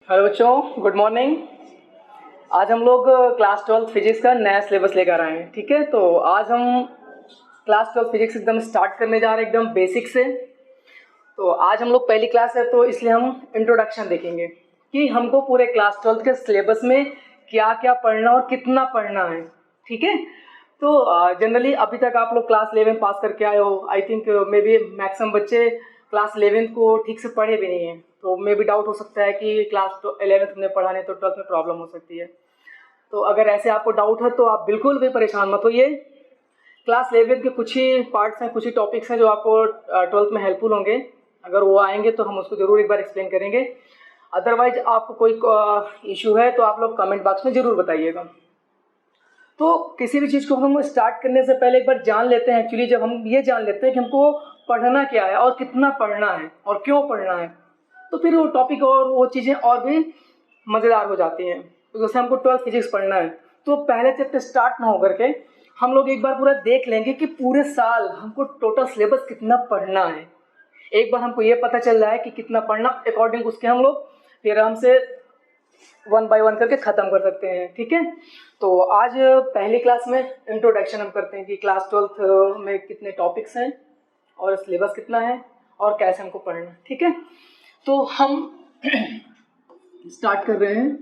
Hello बच्चों, good morning. आज हम लोग क्लास 12 फिजिक्स का नया सिलेबस लेकर आए हैं। ठीक है, तो आज हम क्लास 12 फिजिक्स एकदम स्टार्ट करने जा रहे हैं, एकदम बेसिक से। तो आज हम लोग पहली क्लास है तो इसलिए हम इंट्रोडक्शन देखेंगे कि हमको पूरे क्लास 12 के सिलेबस में क्या क्या पढ़ना और कितना पढ़ना है। ठीक है, तो जनरली अभी तक आप लोग क्लास 11 पास करके आए हो। I think may be maximum बच्चे क्लास 11 को ठीक से पढ़े भी नहीं हैं, तो मे भी डाउट हो सकता है कि क्लास 11th में पढ़ा नहीं तो 12th में प्रॉब्लम हो सकती है। तो अगर ऐसे आपको डाउट है तो आप बिल्कुल भी परेशान मत होइए। क्लास 11 के कुछ ही पार्ट्स हैं, कुछ ही टॉपिक्स हैं जो आपको 12th में हेल्पफुल होंगे। अगर वो आएंगे तो हम उसको ज़रूर एक बार एक्सप्लेन करेंगे। अदरवाइज आपको कोई इशू है तो आप लोग कमेंट बॉक्स में ज़रूर बताइएगा। तो किसी भी चीज़ को हम स्टार्ट करने से पहले एक बार जान लेते हैं। एक्चुअली जब हम ये जान लेते हैं कि हमको पढ़ना क्या है और कितना पढ़ना है और क्यों पढ़ना है, तो फिर वो टॉपिक और वो चीज़ें और भी मज़ेदार हो जाती हैं। तो जैसे हमको 12 फिजिक्स पढ़ना है तो पहले चैप्टर स्टार्ट ना हो करके हम लोग एक बार पूरा देख लेंगे कि पूरे साल हमको टोटल सिलेबस कितना पढ़ना है। एक बार हमको ये पता चल रहा है कि कितना पढ़ना, अकॉर्डिंग उसके हम लोग फिर हमसे 1 बाय 1 करके ख़त्म कर सकते हैं। ठीक है, तो आज पहली क्लास में इंट्रोडक्शन हम करते हैं कि क्लास 12 में कितने टॉपिक्स हैं और सिलेबस कितना है और कैसे हमको पढ़ना है। ठीक है, तो हम स्टार्ट कर रहे हैं।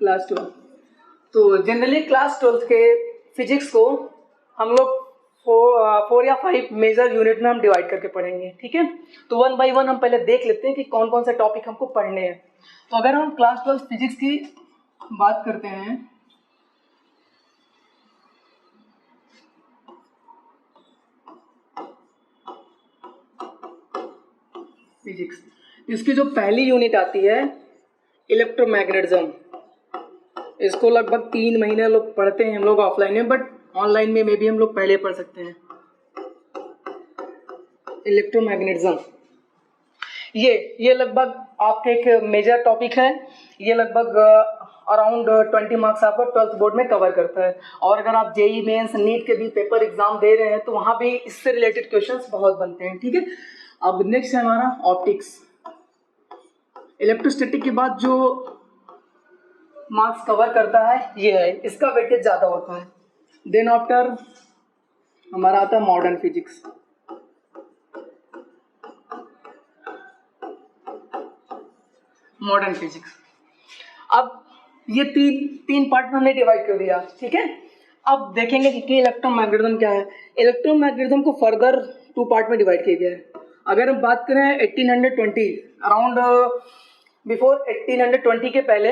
क्लास 12, तो जनरली क्लास 12 के फिजिक्स को हम लोग 4 या 5 मेजर यूनिट में हम डिवाइड करके पढ़ेंगे। ठीक है, तो 1 बाय 1 हम पहले देख लेते हैं कि कौन कौन से टॉपिक हमको पढ़ने हैं। तो अगर हम क्लास 12 फिजिक्स की बात करते हैं, फिजिक्स, इसकी जो पहली यूनिट आती है इलेक्ट्रोमैग्नेटिज्म। इसको लगभग 3 महीने लोग पढ़ते हैं हम लोग ऑफलाइन में, बट ऑनलाइन में भी हम लोग पहले पढ़ सकते हैं। इलेक्ट्रोमैग्नेटिज्म ये लगभग आपके एक मेजर टॉपिक है। ये लगभग अराउंड 20 मार्क्स आपको 12th बोर्ड में कवर करता है। और अगर आप जेई मेंस नीट के भी पेपर एग्जाम दे रहे हैं तो वहाँ भी इससे रिलेटेड क्वेश्चंस बहुत बनते हैं। ठीक है, अब नेक्स्ट है हमारा ऑप्टिक्स। इलेक्ट्रोस्टैटिक के बाद जो मार्क्स कवर करता है ये है, इसका वेटेज ज़्यादा होता है। देन आफ्टर हमारा आता है मॉडर्न फिजिक्स। मॉडर्न फिजिक्स, अब ये तीन पार्ट में हमने डिवाइड कर दिया। ठीक है, अब देखेंगे कि इलेक्ट्रोमैग्नेटिज्म क्या है। इलेक्ट्रोमैग्नेटिज्म को फर्दर 2 पार्ट में डिवाइड किया गया है। अगर हम बात करें 1820, अराउंड बिफोर 1820 के पहले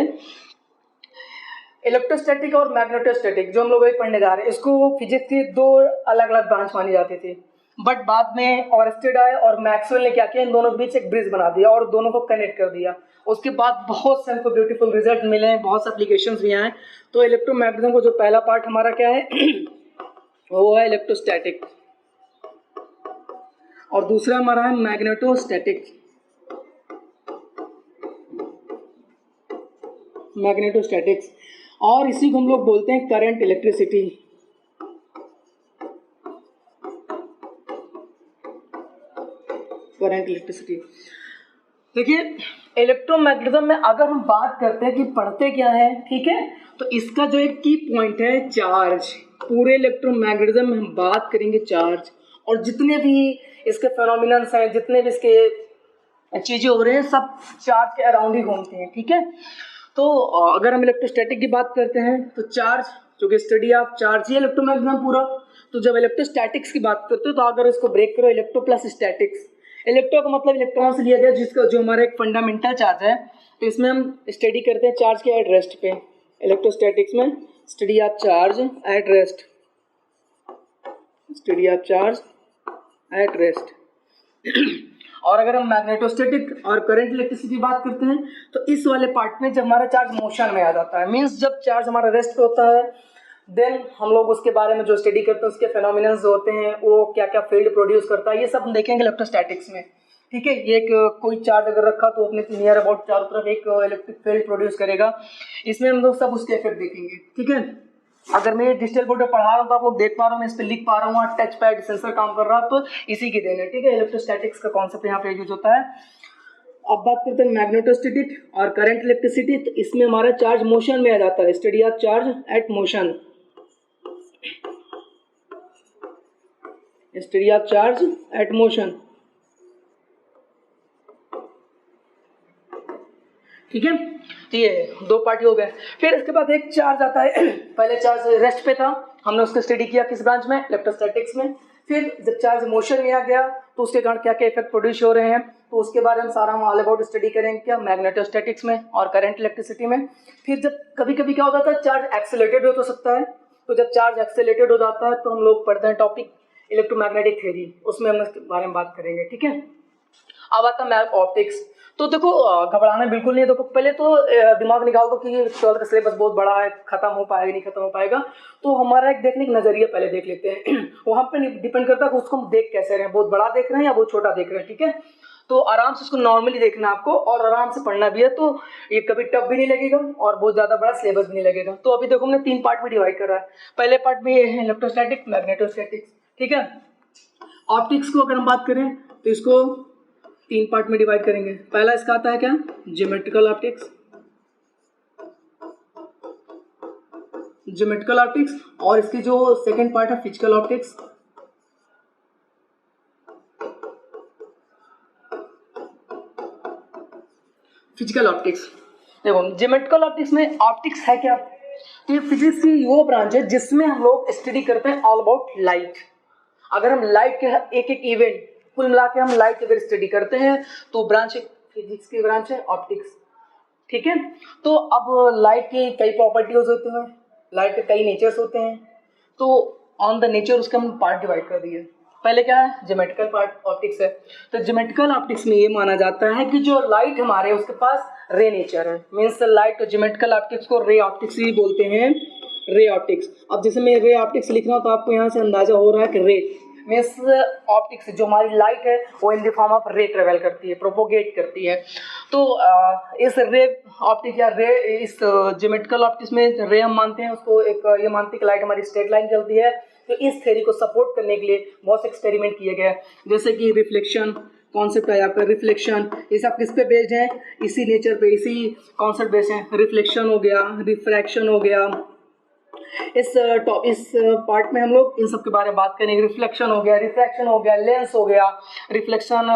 इलेक्ट्रोस्टैटिक और मैग्नेटोस्टैटिक जो हम लोग पढ़ने जा रहे हैं, इसको फिजिक्स की 2 अलग अलग ब्रांच मानी जाती थी। बट बाद में ऑरस्टेड आए और मैक्सवेल ने क्या किया, इन दोनों के बीच एक ब्रिज बना दिया और दोनों को कनेक्ट कर दिया। उसके बाद बहुत से हमको ब्यूटीफुल रिजल्ट मिले हैं, बहुत से एप्लीकेशंस भी आए। तो इलेक्ट्रोमैग्नेटिज्म को जो पहला पार्ट हमारा क्या है वो है इलेक्ट्रोस्टैटिक, और दूसरा हमारा है मैग्नेटोस्टैटिक। मैग्नेटोस्टैटिक्स, और इसी को हम लोग बोलते हैं करंट इलेक्ट्रिसिटी। करंट इलेक्ट्रिसिटी, देखिए इलेक्ट्रोमैग्नेटिज्म में अगर हम बात करते हैं कि पढ़ते क्या है, ठीक है, तो इसका जो एक की पॉइंट है चार्ज। पूरे इलेक्ट्रोमैग्नेटिज्म में हम बात करेंगे चार्ज, और जितने भी इसके फेनोमिनन्स हैं, जितने भी इसके चीज़ें हो रहे हैं, सब चार्ज के अराउंड ही घूमते हैं। ठीक है, तो अगर हम इलेक्ट्रोस्टैटिक की बात करते हैं तो चार्ज, जो कि स्टडी ऑफ चार्ज, ये इलेक्ट्रोमैग्नेटिज्म पूरा। तो जब इलेक्ट्रोस्टैटिक्स की बात करते हो तो अगर इसको ब्रेक करो, इलेक्ट्रो प्लस स्टैटिक्स। इलेक्ट्रो का मतलब इलेक्ट्रॉन से लिया गया, जिसका जो हमारा एक फंडामेंटल चार्ज है, तो इसमें हम स्टडी करते हैं चार्ज के एट रेस्ट पे। इलेक्ट्रोस्टैटिक्स में study of charge at rest, study of charge at rest. और अगर हम मैग्नेटोस्टैटिक और करंट इलेक्ट्रिसिटी की बात करते हैं तो इस वाले पार्ट में जब हमारा चार्ज मोशन में आ जाता है, मींस जब चार्ज हमारा रेस्ट पे होता है, देन हम लोग उसके बारे में जो स्टडी करते हैं, उसके फेनोमिनन्स जो होते हैं, वो क्या क्या फील्ड प्रोड्यूस करता है, ये सब हम देखेंगे इलेक्ट्रोस्टैटिक्स में। ठीक है, ये एक कोई चार्ज अगर रखा तो अपने नियर अबाउट चारों तरफ एक इलेक्ट्रिक फील्ड प्रोड्यूस करेगा। इसमें हम लोग सब उसके इफेक्ट देखेंगे। ठीक है, अगर मैं डिजिटल बोर्ड पर पढ़ा रहा हूँ तो आप लोग देख पा रहे हो, मैं इस पर लिख पा रहा हूँ, टच पैड सेंसर काम कर रहा है, तो इसी की देन है, ठीक है। इलेक्ट्रोस्टैटिक्स का कॉन्सेप्ट यहाँ पे यूज होता है। अब बात करते हैं मैग्नेटोस्टैटिक और करंट इलेक्ट्रिसिटी। तो इसमें हमारा चार्ज मोशन में आ जाता है, study of charge at motion, study of charge at motion, ठीक है। तो ये दो पार्टी हो गए। फिर इसके बाद एक चार्ज आता है पहले चार्ज रेस्ट पे था, हमने उसका स्टडी किया किस ब्रांच में, इलेक्ट्रोस्टैटिक्स में। फिर जब चार्ज मोशन में आ गया तो उसके कारण क्या क्या इफेक्ट प्रोड्यूस हो रहे हैं, तो उसके बारे में सारा हम ऑल अबाउट स्टडी करेंगे क्या, मैग्नेटोस्टैटिक्स में और करंट इलेक्ट्रिसिटी में। फिर जब कभी कभी क्या होता है, चार्ज एक्सेलरेटेड हो सकता है, तो जब चार्ज एक्सेलरेटेड हो जाता है तो हम लोग पढ़ते हैं टॉपिक इलेक्ट्रोमैग्नेटिक थ्योरी, उसमें हम इसके बारे में बात करेंगे, ठीक है। अब आता है मैप ऑप्टिक्स। तो देखो घबराना बिल्कुल नहीं है, देखो पहले तो दिमाग निकाल दो कि 12th का सिलेबस बहुत बड़ा है, खत्म हो पाएगा नहीं खत्म हो पाएगा, तो हमारा एक देखने का नजरिया पहले देख लेते हैं वो हम पे डिपेंड करता है कि उसको हम देख कैसे रहे हैं, बहुत बड़ा देख रहे हैं या बहुत छोटा देख रहे हैं, ठीक है। तो आराम से उसको नॉर्मली देखना है आपको और आराम से पढ़ना भी है, तो ये कभी टफ भी नहीं लगेगा और बहुत ज़्यादा बड़ा सिलेबस भी नहीं लगेगा। तो अभी देखो हमने 3 पार्ट में डिवाइड करा है। पहले पार्ट में ये है इलेक्ट्रोस्टैटिक मैग्नेटोस्टैटिक्स, ठीक है। ऑप्टिक्स को अगर हम बात करें तो इसको 3 पार्ट में डिवाइड करेंगे। पहला इसका आता है क्या, ज्योमेट्रिकल ऑप्टिक्स, ज्योमेट्रिकल ऑप्टिक्स, और इसकी जो सेकंड पार्ट है फिजिकल ऑप्टिक्स, फिजिकल ऑप्टिक्स। देखो ज्योमेट्रिकल ऑप्टिक्स में ऑप्टिक्स है क्या, तो ये फिजिक्स की वो ब्रांच है जिसमें हम लोग स्टडी करते हैं ऑल अबाउट लाइट। अगर हम लाइट के एक एक इवेंट कुल मिला के हम लाइट अगर स्टडी करते हैं तो ब्रांच फिजिक्स की ब्रांच है ऑप्टिक्स, ठीक है। तो अब लाइट की कई प्रॉपर्टीज होते हैं, लाइट के कई नेचर्स होते हैं, तो ऑन द नेचर उसका हम पार्ट डिवाइड कर दिए। पहले क्या है, ज्योमेट्रिकल पार्ट ऑप्टिक्स है। तो ज्योमेट्रिकल ऑप्टिक्स में ये माना जाता है कि जो लाइट हमारे उसके पास रे नेचर है, मीन्स लाइट ज्योमेट्रिकल ऑप्टिक्स को रे ऑप्टिक्स ही बोलते हैं, रे ऑप्टिक्स। अब जैसे मैं रे ऑप्टिक्स लिख रहा हूँ तो आपको यहाँ से अंदाजा हो रहा है कि रे मीन्स ऑप्टिक्स, जो हमारी लाइट है वो इन द फॉर्म ऑफ रे ट्रेवल करती है, प्रोपोगेट करती है। तो इस रे ऑप्टिक या रे इस ज्योमेट्रिकल ऑप्टिक्स में रे हम मानते हैं उसको, एक ये मानते हैं कि लाइट हमारी स्ट्रेट लाइन चलती है। तो इस थ्योरी को सपोर्ट करने के लिए बहुत से एक्सपेरिमेंट किए गए हैं, जैसे कि रिफ्लेक्शन कॉन्सेप्ट है आपका, रिफ्लेक्शन ये सब किस पे बेस्ड है, इसी नेचर पे, इसी कॉन्सेप्ट बेस्ड है। रिफ्लेक्शन हो गया, रिफ्रैक्शन हो गया, इस पार्ट में हम लोग इन सब के बारे में बात करेंगे। रिफ्लेक्शन हो गया, रिफ्रैक्शन हो गया, लेंस हो गया, रिफ्लेक्शन,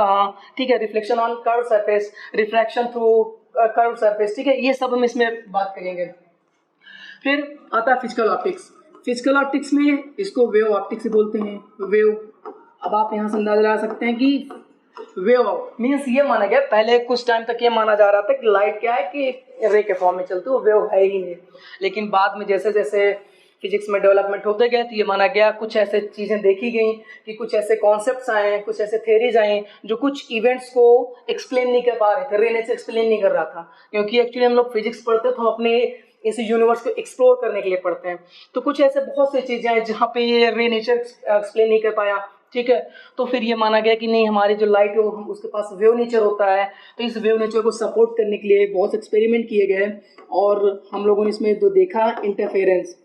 ठीक है, reflection on curve surface, refraction through curve surface, ठीक है, ये सब हम इसमें बात करेंगे। फिर आता है फिजिकल ऑप्टिक्स। फिजिकल ऑप्टिक्स में इसको वेव ऑप्टिक्स बोलते हैं, वेव। अब आप यहाँ से अंदाजा लगा सकते हैं कि वेव मीन्स ये माना गया, पहले कुछ टाइम तक ये माना जा रहा था कि लाइट क्या है कि रे के फॉर्म में चलती है, वो वेव है ही नहीं। लेकिन बाद में जैसे जैसे फिजिक्स में डेवलपमेंट होते गए तो ये माना गया, कुछ ऐसे चीज़ें देखी गई कि कुछ ऐसे कॉन्सेप्ट्स आए, कुछ ऐसे थेरीज आए जो कुछ इवेंट्स को एक्सप्लेन नहीं कर पा रहे थे, रे नेचर एक्सप्लेन नहीं कर रहा था। क्योंकि एक्चुअली हम लोग फिजिक्स पढ़ते हैं तो हम अपने इस यूनिवर्स को एक्सप्लोर करने के लिए पढ़ते हैं, तो कुछ ऐसे बहुत सी चीज़ें हैं जहाँ पे ये रे नेचर एक्सप्लेन नहीं कर पाया, ठीक है। तो फिर ये माना गया कि नहीं, हमारी जो लाइट है वो उसके पास वेव नेचर होता है, तो इस वेव नेचर को सपोर्ट करने के लिए बहुत एक्सपेरिमेंट किए गए और हम लोगों ने इसमें जो देखा, इंटरफेरेंस,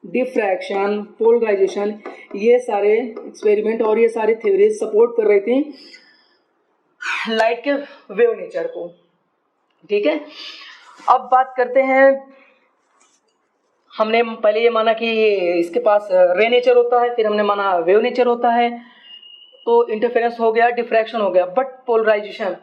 डिफ्रैक्शन, पोलराइजेशन, ये सारे एक्सपेरिमेंट और ये सारी थ्योरीज सपोर्ट कर रही थी लाइट के वेव नेचर को, ठीक है। अब बात करते हैं, हमने पहले ये माना कि इसके पास रे नेचर होता है, फिर हमने माना वेव नेचर होता है, तो इंटरफेरेंस हो गया, डिफ्रैक्शन हो गया, बट पोलराइजेशन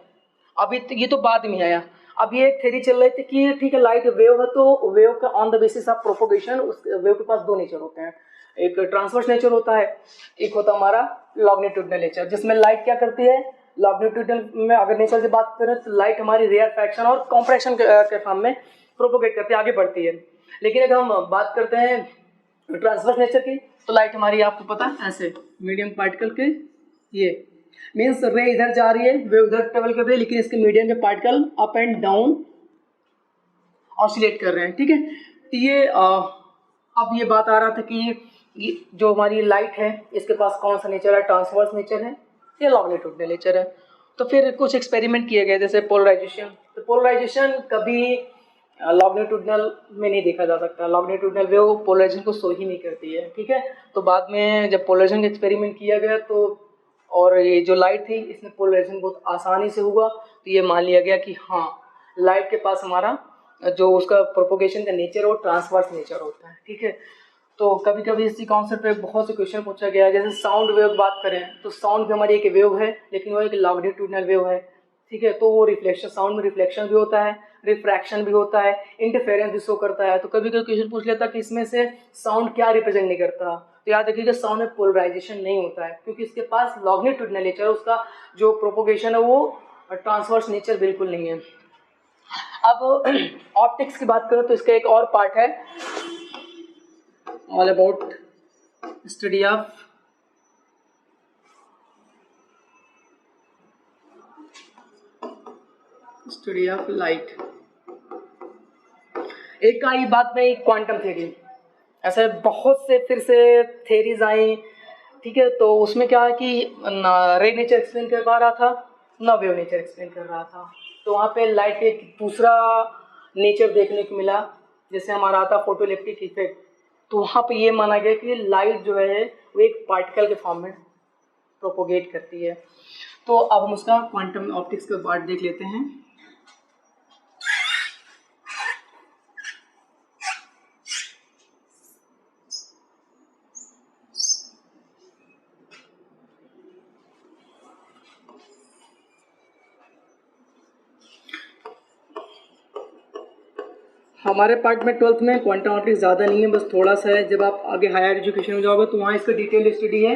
अभी ये तो बाद में आया। अब ये थ्योरी चल रही थी कि ठीक है लाइट वेव है, तो वेव का on the basis of propagation उस वेव के पास दो नेचर होते हैं, एक ट्रांसवर्स नेचर होता है, एक होता है हमारा लॉन्गिट्यूडनल नेचर, जिसमें लाइट क्या करती है, लॉन्गिट्यूडनल में अगर नेचर की बात करें तो लाइट हमारी रेयरफैक्शन और कॉम्प्रेशन के फॉर्म में प्रोपोगेट करती है, आगे बढ़ती है। लेकिन अगर हम बात करते हैं ट्रांसवर्स नेचर की, तो लाइट हमारी आपको पता है ऐसे मीडियम पार्टिकल के, ये मीन्स रे इधर जा रही है, वे उधर ट्रेवल कर रही है, लेकिन इसके मीडियम के particle up and down oscillate कर रहे हैं, ठीक है। तो ये अब ये बात आ रहा था कि ये जो हमारी लाइट है इसके पास कौन सा नेचर है, ट्रांसवर्स नेचर है या लॉन्गिट्यूडनल नेचर है। तो फिर कुछ एक्सपेरिमेंट किए गए जैसे पोलराइजेशन। तो पोलराइजेशन कभी लॉन्गिट्यूडनल में नहीं देखा जा सकता, लॉन्गिट्यूडनल वेव पोलराइजेशन को शो ही नहीं करती है, ठीक है। तो बाद में जब पोलराइजेशन का एक्सपेरिमेंट किया गया तो और ये जो लाइट थी इसमें पोलराइजेशन बहुत आसानी से हुआ, तो ये मान लिया गया कि हाँ लाइट के पास हमारा जो उसका प्रोपोगेशन का नेचर हो ट्रांसवर्स नेचर होता है, ठीक है। तो कभी कभी इसी कॉन्सेप्ट पे बहुत से क्वेश्चन पूछा गया है, जैसे साउंड वेव बात करें तो साउंड भी हमारी एक वेव है लेकिन वो एक लॉन्गिट्यूडनल वेव है, ठीक है। तो वो रिफ्लेक्शन, साउंड में रिफ्लेक्शन भी होता है, रिफ्रैक्शन भी होता है, इंटरफेरेंस भी शो करता है। तो कभी कभी क्वेश्चन पूछ लेता कि इसमें से साउंड क्या रिप्रेजेंट नहीं करता, तो याद रखिएगा साउंड में पोलराइजेशन नहीं होता है क्योंकि इसके पास लॉन्गिट्यूडनल नेचर, उसका जो प्रोपोगेशन है वो ट्रांसवर्स नेचर बिल्कुल नहीं है। अब ऑप्टिक्स की बात करें तो इसका एक और पार्ट है all about study of light. एक आई बात में क्वांटम थ्योरी, ऐसे बहुत से फिर से थेरीज आई, ठीक है। तो उसमें क्या है कि ना रे नेचर एक्सप्लेन कर पा रहा था ना वेव नेचर एक्सप्लेन कर रहा था। तो वहाँ पे लाइट के एक दूसरा नेचर देखने को मिला, जैसे हमारा आता फोटो इलेक्ट्रिक इफेक्ट। तो वहाँ पे ये माना गया कि लाइट जो है वो एक पार्टिकल के फॉर्म में प्रोपोगेट करती है। तो अब हम उसका क्वांटम ऑप्टिक्स का पार्ट देख लेते हैं। हमारे पार्ट में 12th में क्वांटम ऑप्टिक्स ज़्यादा नहीं है, बस थोड़ा सा है। जब आप आगे हायर एजुकेशन में जाओगे तो वहाँ इसका डिटेल स्टडी है।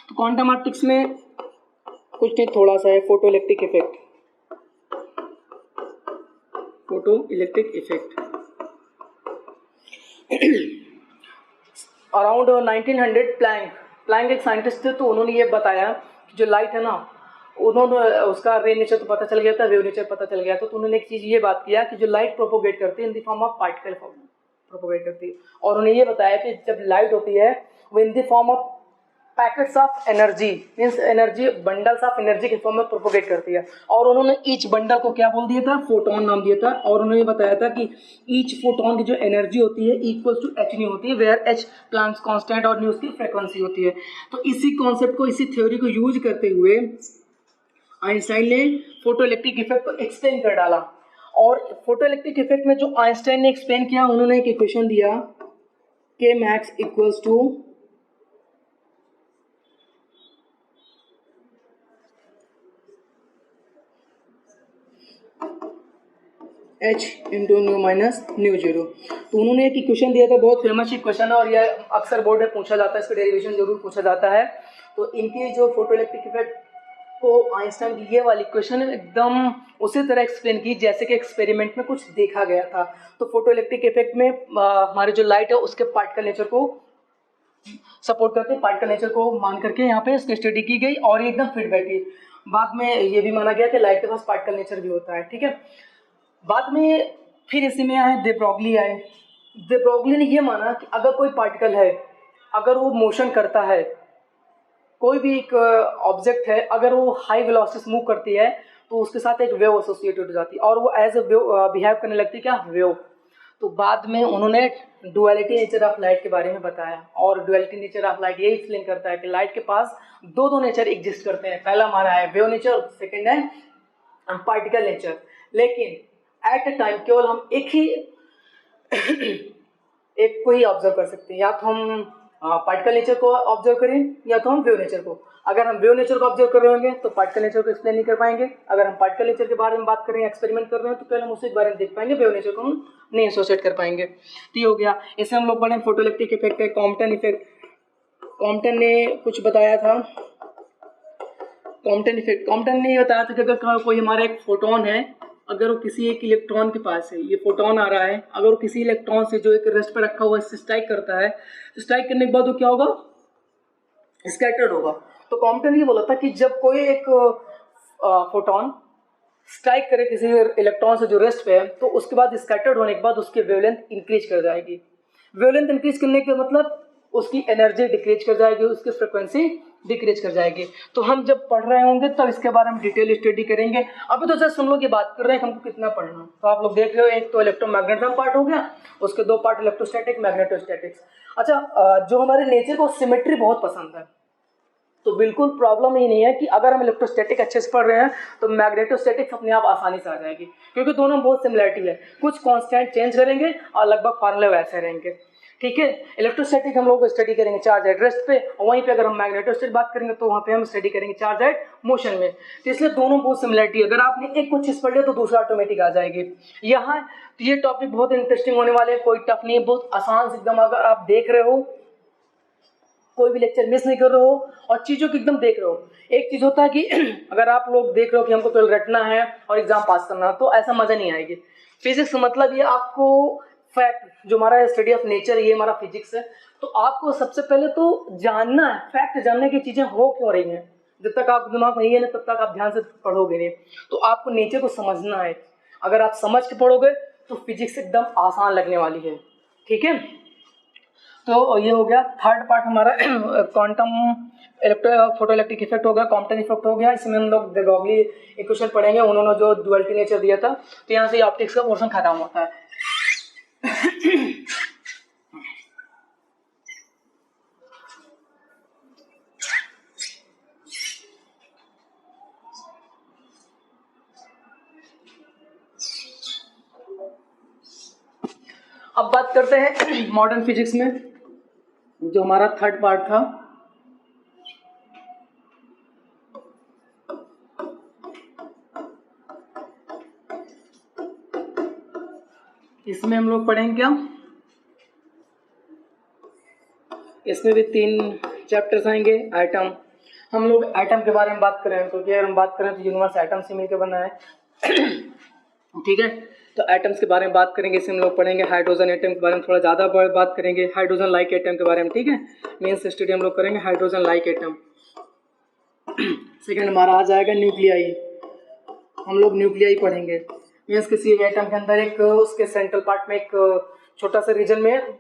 तो क्वांटम ऑप्टिक्स में कुछ नहीं, थोड़ा सा है photo electric effect. Photo electric effect around 1900 Planck एक साइंटिस्ट थे, तो उन्होंने ये बताया कि जो लाइट है ना, उन्होंने उसका रे नेचर तो पता चल गया था, वेव नेचर पता चल गया था। तो उन्होंने एक चीज़ ये बात किया कि जो लाइट प्रोपोगेट करती है in the form of particle form propagate करती है। और उन्होंने ये बताया कि जब लाइट होती है वो in the form of packets of energy, means energy bundles of energy के फॉर्म में प्रोपोगेट करती है। और उन्होंने ईच बंडल को क्या बोल दिया था, फोटोन नाम दिया था। और उन्होंने ये बताया था कि ईच फोटोन की जो एनर्जी होती है इक्वल्स टू एच न्यू होती है, वेयर एच प्लैंक्स कांस्टेंट और न्यू उसकी फ्रीक्वेंसी होती है। तो इसी कॉन्सेप्ट को, इसी थ्योरी को यूज करते हुए आइंस्टाइन ने फोटो इलेक्ट्रिक इफेक्ट को एक्सप्लेन कर डाला। और फोटो इलेक्ट्रिक इफेक्ट में जो आइंस्टाइन ने एक्सप्लेन किया, उन्होंने एक इक्वेशन दिया के max equals to h into nu minus nu zero. तो उन्होंने एक इक्वेशन दिया था, बहुत फेमस इक्वेशन है और यह अक्सर बोर्ड में पूछा जाता है, इसका डेरिवेशन जरूर पूछा जाता है। तो इनकी जो फोटो इलेक्ट्रिक इफेक्ट को आइंस्टाइन की ये वाली इक्वेशन एकदम उसी तरह एक्सप्लेन की जैसे कि एक्सपेरिमेंट में कुछ देखा गया था। तो फोटो इलेक्ट्रिक इफेक्ट में हमारे जो लाइट है उसके पार्टिकल नेचर को सपोर्ट करते, पार्टिकल नेचर को मान करके यहाँ पे इसकी स्टडी की गई और ये एकदम फिट बैठी। बाद में ये भी माना गया कि लाइट के पास पार्टिकल नेचर भी होता है, ठीक है। बाद में फिर इसी में आए दे ब्रॉगली आए। दे ब्रॉगली ने ये माना कि अगर कोई पार्टिकल है, अगर वो मोशन करता है, कोई भी एक ऑब्जेक्ट है, अगर वो हाई वेलोसिटी से मूव करती है तो उसके साथ एक वेव एसोसिएटेड हो जाती है और वो एज ए वेव बिहेव करने लगती है, क्या, वेव। तो बाद में उन्होंने डुअलिटी नेचर ऑफ लाइट के बारे में बताया और डुअलिटी नेचर ऑफ लाइट ये एक्सप्लेन करता है कि लाइट के पास दो नेचर एग्जिस्ट करते हैं। पहला हमारा है वेव नेचर, सेकेंड है पार्टिकल नेचर। लेकिन एट अ टाइम केवल हम एक को ही ऑब्जर्व कर सकते हैं, या तो हम पार्टिकल नेचर को ऑब्जर्व करें या तो हम वेव नेचर को। अगर हम वेव नेचर को ऑब्जर्व कर रहे होंगे तो पार्टिकल नेचर को एक्सप्लेन नहीं कर पाएंगे। अगर हम पार्टिकल नेचर के बारे में बात करें, एक्सपेरिमेंट कर रहे हैं, तो केवल हम उसी के बारे में देख पाएंगे, वेव नेचर को हम नहीं एसोसिएट कर पाएंगे। तो ये हो गया। इसे हम लोग पढ़े फोटो इलेक्ट्रिक इफेक्ट है, कॉम्पटन इफेक्ट। कॉम्पटन ने कुछ बताया था, कॉम्पटन इफेक्ट। कॉम्पटन ने ये बताया था कि अगर कोई हमारा एक फोटोन है, अगर वो किसी एक इलेक्ट्रॉन के पास है, ये फोटोन आ रहा है, अगर वो किसी इलेक्ट्रॉन से जो एक रेस्ट पर रखा हुआ है इससे स्ट्राइक करता है, तो स्ट्राइक करने के बाद वो क्या होगा, स्कैटर्ड होगा। तो कॉम्पटन ये बोला था कि जब कोई एक फोटोन स्ट्राइक करे किसी इलेक्ट्रॉन से जो रेस्ट पे है, तो उसके बाद स्कैटर्ड होने के बाद उसकी वेवलेंथ इंक्रीज कर जाएगी। वेवलेंथ इंक्रीज करने के मतलब उसकी एनर्जी डिक्रीज कर जाएगी, उसकी फ्रिक्वेंसी डिक्रीज कर जाएगी। तो हम जब पढ़ रहे होंगे तब इसके बारे में डिटेल स्टडी करेंगे। अभी तो जस्ट हम लोग ये बात कर रहे हैं कि हमको कितना पढ़ना है। तो आप लोग देख रहे हो, एक तो इलेक्ट्रोमैग्नेटिज्म पार्ट हो गया, उसके दो पार्ट इलेक्ट्रोस्टैटिक, मैग्नेटोस्टैटिक्स। अच्छा, जो हमारे नेचर को सिमेट्री बहुत पसंद है, तो बिल्कुल प्रॉब्लम ही नहीं है कि अगर हम इलेक्ट्रोस्टैटिक अच्छे से पढ़ रहे हैं तो मैग्नेटोस्टैटिक्स अपने आप आसानी से आ जाएगी, क्योंकि दोनों में बहुत सिमिलरिटी है। कुछ कांस्टेंट चेंज करेंगे और लगभग फार्मूले वैसे रहेंगे। ठीक है, इलेक्ट्रोस्टैटिक हम लोग स्टडी करेंगे चार्ज एट रेस्ट पे, और वहीं पे अगर हम मैग्नेटोस्टैटिक बात करेंगे तो वहाँ पे हम स्टडी करेंगे चार्ज एट मोशन में। तो इसलिए दोनों बहुत सिमिलरिटी है। अगर आपने एक कुछ चीज़ पढ़ लिया तो दूसरा ऑटोमेटिक आ जाएगी। यहाँ तो ये टॉपिक बहुत इंटरेस्टिंग होने वाले हैं, कोई टफ नहीं है, बहुत आसान से एकदम। अगर आप देख रहे हो, कोई भी लेक्चर मिस नहीं कर रहे हो और चीज़ों को एकदम देख रहे हो। एक चीज़ होता है कि अगर आप लोग देख रहे हो कि हमको केवल रटना है और एग्जाम पास करना है, तो ऐसा मज़ा नहीं आएगी। फिजिक्स का मतलब ये आपको फैक्ट, जो हमारा स्टडी ऑफ नेचर, ये हमारा फिजिक्स है, तो आपको सबसे पहले तो जानना है, फैक्ट जानने की चीज़ें हो क्यों रही हैं। जब तक आप दिमाग में नहीं है ना, तब तक आप ध्यान से पढ़ोगे नहीं। तो आपको नेचर को समझना है। अगर आप समझ के पढ़ोगे तो फिजिक्स एकदम आसान लगने वाली है। ठीक है, तो ये हो गया थर्ड पार्ट हमारा क्वांटम फोटो इलेक्ट्रिक इफेक्ट हो गया, कॉम्पटन इफेक्ट हो गया। इसमें हम लोग de Broglie इक्वेशन पढ़ेंगे, उन्होंने जो ड्युअलिटी नेचर दिया था। तो यहाँ से ऑप्टिक्स का पोर्शन खत्म होता है। अब बात करते हैं मॉडर्न फिजिक्स में, जो हमारा थर्ड पार्ट था। इसमें हम लोग पढ़ेंगे क्या, इसमें भी 3 चैप्टर्स आएंगे। एटम, हम लोग एटम के बारे में बात करें, क्योंकि अगर हम बात करें तो यूनिवर्स एटम से मिलकर बना है। ठीक है, तो एटम्स के बारे में बात करेंगे। इसमें हम लोग पढ़ेंगे हाइड्रोजन एटम के बारे में, थोड़ा ज़्यादा बात करेंगे हाइड्रोजन लाइक एटम के बारे में। ठीक है, मेन स्टडी हम लोग करेंगे हाइड्रोजन लाइक एटम। सेकेंड हमारा आ जाएगा न्यूक्लियाई, हम लोग न्यूक्लियाई पढ़ेंगे। मीन्स किसी एटम के अंदर एक उसके सेंट्रल पार्ट में एक छोटा सा रीजन में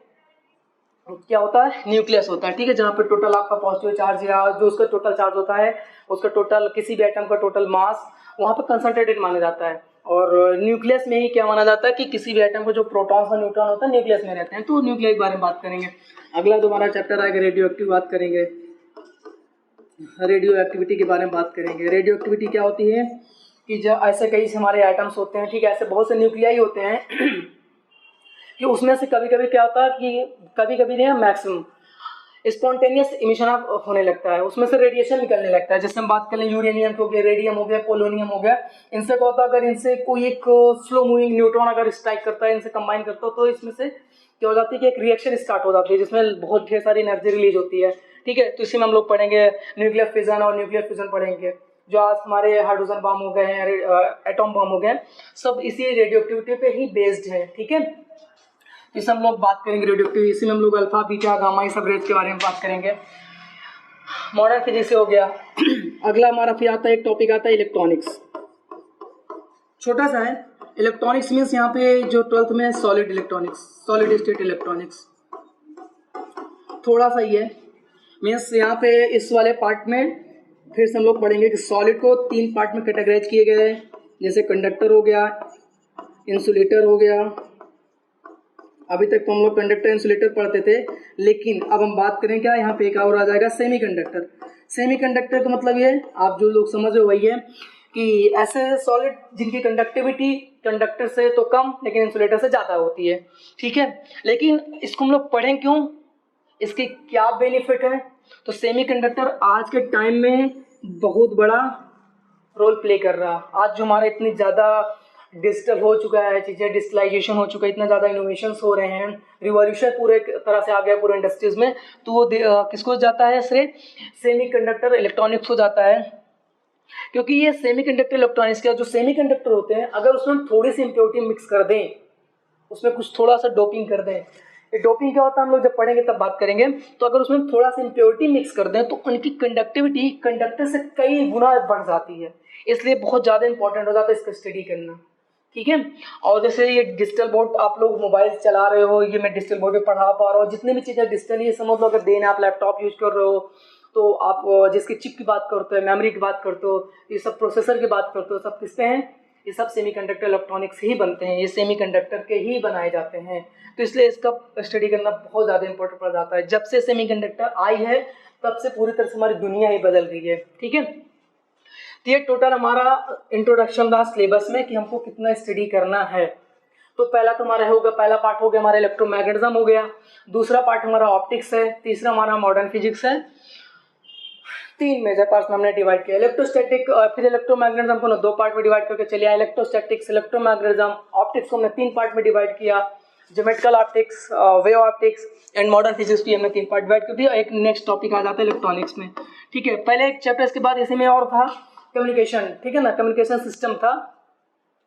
क्या होता है, न्यूक्लियस होता है। ठीक है, जहाँ पे टोटल आपका पॉजिटिव चार्ज या जो उसका टोटल चार्ज होता है, उसका टोटल किसी भी एटम का टोटल मास वहाँ पे कंसंट्रेटेड माना जाता है। और न्यूक्लियस में ही क्या माना जाता है कि किसी भी एटम को जो प्रोटॉन्स और न्यूट्रॉन होता है न्यूक्लियस में रहते हैं। तो न्यूक्लियस के बारे में बात करेंगे। अगला दोबारा चैप्टर आएगा रेडियो एक्टिव, बात करेंगे रेडियो एक्टिविटी के बारे में बात करेंगे। रेडियो एक्टिविटी क्या होती है कि जब ऐसे कई हमारे एटम्स होते हैं, ठीक है, ऐसे बहुत से न्यूक्लियाई होते हैं कि उसमें से कभी कभी क्या होता है कि कभी कभी नहीं, मैक्सिमम स्पॉन्टेनियस इमिशन होने लगता है, उसमें से रेडिएशन निकलने लगता है। जैसे हम बात करें यूरेनियम हो गया, रेडियम हो गया, पोलोनियम हो गया, इनसे क्या होता है, अगर इनसे कोई एक स्लो मूविंग न्यूट्रॉन अगर स्ट्राइक करता है, इनसे कंबाइन करता हो, तो इसमें से क्या हो जाती है कि एक रिएक्शन स्टार्ट हो जाती है, जिसमें बहुत ढेर सारी एनर्जी रिलीज होती है। ठीक है, तो इसी में हम लोग पढ़ेंगे न्यूक्लियर फिजन और न्यूक्लियर फ्यूजन पढ़ेंगे। जो आज हमारे हाइड्रोजन बम हो गए हैं, एटॉम बम हो गए, सब इसी रेडियो एक्टिविटी पे ही बेस्ड है। ठीक है, इस हम लोग बात करेंगे रेडियो एक्टिविटी। इसी में हम लोग अल्फा बीटा गामा ये सब रेज के बारे में बात करेंगे। मॉडर्न फिजिक्स हो गया। अगला हमारा फिर आता है एक टॉपिक आता है इलेक्ट्रॉनिक्स, छोटा सा है। इलेक्ट्रॉनिक्स मीन्स यहाँ पे जो 12th में solid electronics, solid state electronics, थोड़ा सा ही है। मीन्स यहाँ पे इस वाले पार्ट में फिर से हम लोग पढ़ेंगे कि सॉलिड को 3 पार्ट में कैटेगराइज किए गए हैं, जैसे कंडक्टर हो गया, इंसुलेटर हो गया। अभी तक तो हम लोग कंडक्टर इंसुलेटर पढ़ते थे, लेकिन अब हम बात करें क्या, यहाँ पे एक और आ जाएगा सेमीकंडक्टर। सेमीकंडक्टर का मतलब ये, आप जो लोग समझ रहे हो वही है कि ऐसे सॉलिड जिनकी कंडक्टिविटी कंडक्टर से तो कम लेकिन इंसुलेटर से ज़्यादा होती है। ठीक है, लेकिन इसको हम लोग पढ़ें क्यों, इसके क्या बेनिफिट है। तो सेमीकंडक्टर आज के टाइम में बहुत बड़ा रोल प्ले कर रहा है। आज जो हमारा इतनी ज़्यादा डिजिटल हो चुका है, चीज़ें डिजिटलाइजेशन हो चुका है, इतना ज़्यादा इनोवेशंस हो रहे हैं, रिवॉल्यूशन पूरे तरह से आ गया पूरे इंडस्ट्रीज़ में, तो वो किसको जाता है श्रेय, सेमीकंडक्टर इलेक्ट्रॉनिक्स को जाता है। क्योंकि ये सेमीकंडक्टर इलेक्ट्रॉनिक्स के जो सेमीकंडक्टर होते हैं, अगर उसमें हम थोड़ी सी इम्प्योरिटी मिक्स कर दें, उसमें कुछ थोड़ा सा डोपिंग कर दें, ये डोपिंग क्या होता है हम लोग जब पढ़ेंगे तब बात करेंगे। तो अगर उसमें थोड़ा सा इम्प्योरिटी मिक्स कर दें तो उनकी कंडक्टिविटी कंडक्टर से कई गुना बढ़ जाती है, इसलिए बहुत ज़्यादा इंपॉर्टेंट हो जाता है इसका स्टडी करना। ठीक है। और जैसे ये डिजिटल बोर्ड आप लोग मोबाइल चला रहे हो, ये मैं डिजिटल बोर्ड पे पढ़ा पा रहा हूँ, जितने भी चीज़ें डिजिटल, ये समझ लो अगर देन आप लैपटॉप यूज कर रहे हो तो आप जिसकी चिप की बात करते हो, मेमोरी की बात करते हो, ये सब प्रोसेसर की बात करते हो, सब किससे हैं? ये सब सेमीकंडक्टर इलेक्ट्रॉनिक्स ही बनते हैं, ये सेमीकंडक्टर के ही बनाए जाते हैं। तो इसलिए इसका स्टडी करना बहुत ज़्यादा इंपॉर्टेंट पड़ जाता है। जब से सेमीकंडक्टर आई है तब से पूरी तरह से हमारी दुनिया ही बदल रही है, ठीक है। तो ये टोटल हमारा इंट्रोडक्शन रहा सिलेबस में कि हमको कितना स्टडी करना है। तो पहला तो हमारा होगा, पहला पार्ट हो गया हमारा इलेक्ट्रोमैग्नेटिज्म हो गया, दूसरा पार्ट हमारा ऑप्टिक्स है, तीसरा हमारा मॉडर्न फिजिक्स है। 3 मेजर पार्ट्स में हमने डिवाइड किया। इलेक्ट्रोस्टैटिक फिर इलेक्ट्रोमैग्नेटिज्म को 2 पार्ट में डिवाइड करके चलिए आए। इलेक्ट्रोस्टैटिक्स, इलेक्ट्रोमैग्नेटिज्म, ऑप्टिक्स को हमने 3 पार्ट में डिवाइड किया। Geometrical optics, wave optics and modern physics भी हमने 3 पार्ट डिवाइड कर दिया। एक नेक्स्ट टॉपिक आ जाता है इलेक्ट्रॉनिक्स में, ठीक है। पहले एक चैप्टर, इसके बाद इसी में और था कम्युनिकेशन, ठीक है ना, कम्युनिकेशन सिस्टम था,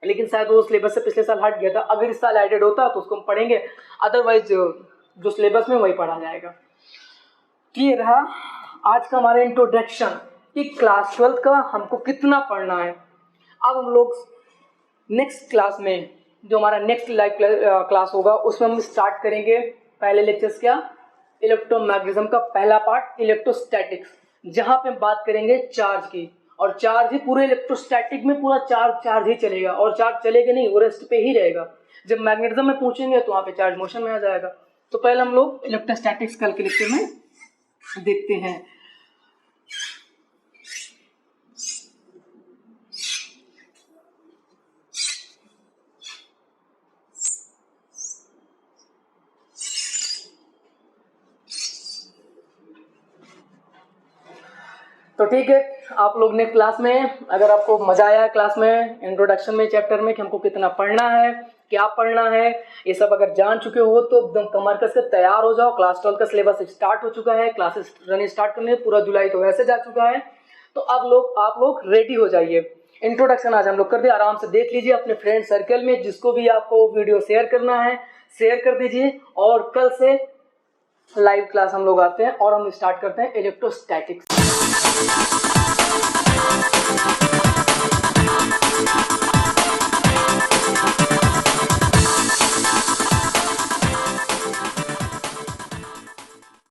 लेकिन शायद वो सिलेबस से पिछले साल हट गया था। अगर इस साल एडेड होता तो उसको हम पढ़ेंगे, अदरवाइज जो सिलेबस में वही पढ़ा जाएगा। ये रहा आज का हमारा इंट्रोडक्शन कि क्लास 12 का हमको कितना पढ़ना है। अब हम लोग नेक्स्ट क्लास में, जो हमारा नेक्स्ट लाइव क्लास होगा, उसमें हम स्टार्ट करेंगे पहले लेक्चर्स क्या, इलेक्ट्रोमैग्नेटिज्म का पहला पार्ट इलेक्ट्रोस्टैटिक्स, जहाँ पे हम बात करेंगे चार्ज की। और चार्ज ही पूरे इलेक्ट्रोस्टैटिक में पूरा चार्ज ही चलेगा, और चार्ज चलेगा नहीं, वो रेस्ट पे ही रहेगा। जब मैग्नेटिज्म में पूछेंगे तो वहाँ पे चार्ज मोशन में आ जाएगा। तो पहले हम लोग इलेक्ट्रोस्टैटिक्स कल के लेक्चर में देखते हैं। तो ठीक है, आप लोग ने क्लास में, अगर आपको मजा आया क्लास में, इंट्रोडक्शन में, चैप्टर में, कि हमको कितना पढ़ना है, क्या पढ़ना है, ये सब अगर जान चुके हो तो एकदम कमर कस के तैयार हो जाओ। क्लास 12 का सिलेबस स्टार्ट हो चुका है, क्लासेस रनिंग स्टार्ट करने, पूरा जुलाई तो वैसे जा चुका है। तो अब आप लोग रेडी हो जाइए। इंट्रोडक्शन आज हम लोग कर दिए, आराम से देख लीजिए अपने फ्रेंड सर्कल में, जिसको भी आपको वीडियो शेयर करना है शेयर कर दीजिए। और कल से लाइव क्लास हम लोग आते हैं और हम स्टार्ट करते हैं इलेक्ट्रोस्टैटिक्स।